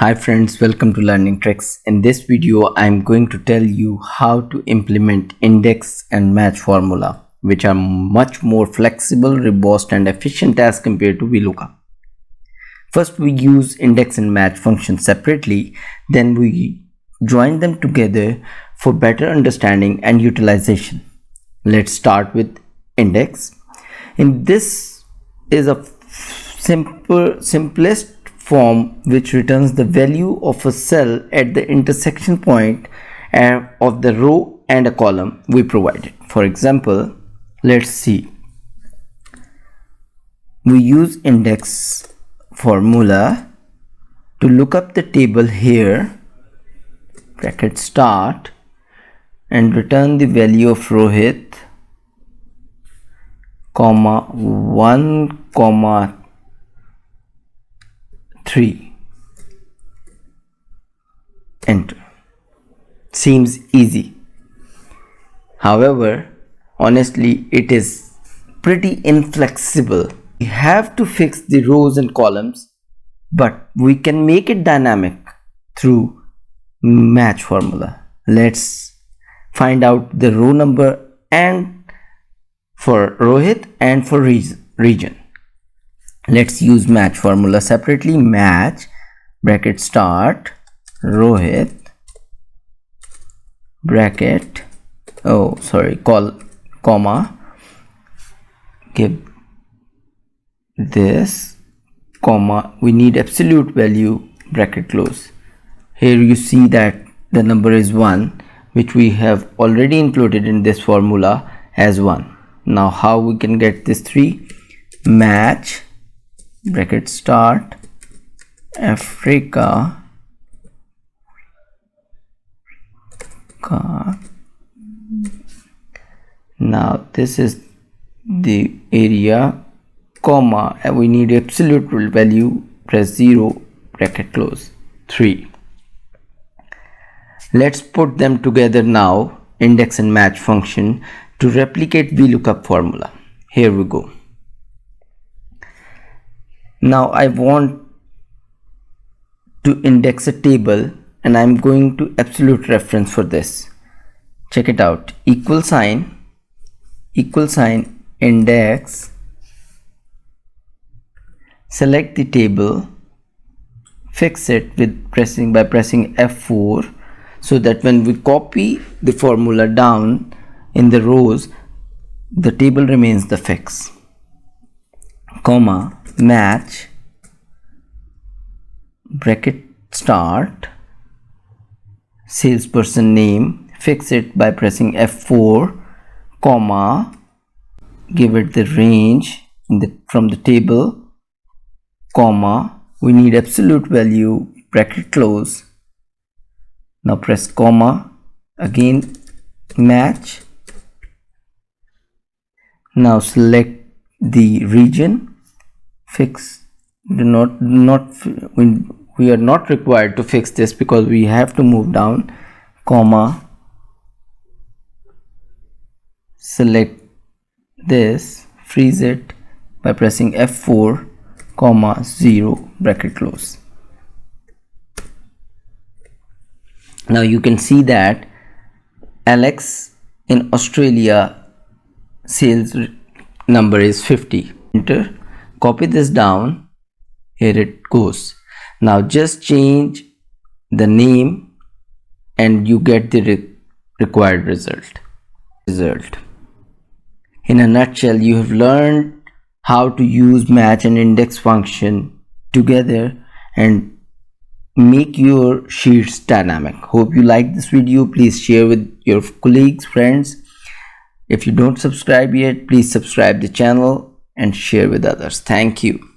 Hi friends, welcome to Learning Tricks. In this video, I'm going to tell you how to implement index and match formula, which are much more flexible, robust and efficient as compared to VLOOKUP. First, we use index and match functions separately, then we join them together for better understanding and utilization. Let's start with index. In this is a simplest form which returns the value of a cell at the intersection point of the row and a column we provided. For example, let's see. We use index formula to look up the table here, bracket start, and return the value of Rohit, comma 1, comma 3. Enter. Seems easy. However, honestly, it is pretty inflexible. We have to fix the rows and columns, but we can make it dynamic through match formula. Let's find out the row number and for Rohit and for region. Let's use match formula separately. Match, bracket start, Rohit, bracket, comma, give this, comma, we need absolute value, bracket close. Here you see that the number is 1, which we have already included in this formula as 1. Now how we can get this 3? Match, bracket start, Africa, now this is the area, comma, and we need absolute value, press 0, bracket close, 3. Let's put them together now, index and match function, to replicate VLOOKUP formula. Here we go. Now I want to index a table and I'm going to absolute reference for this. Check it out. Equal sign, index, select the table, fix it by pressing F4, so that when we copy the formula down in the rows, the table remains the fix, comma, match, bracket start, salesperson name, fix it by pressing F4, comma, give it the range from the table, comma, we need absolute value, bracket close. Now press comma, again match. Now select the region, fix. We are not required to fix this because we have to move down, comma, select this, freeze it by pressing F4, comma 0, bracket close. Now you can see that Alex in Australia sales number is 50. Enter, copy this down, here it goes. Now just change the name and you get the required result. In a nutshell, you have learned how to use match and index function together and make your sheets dynamic. Hope you like this video. Please share with your colleagues, friends. If you don't subscribe yet, please subscribe the channel and share with others. Thank you.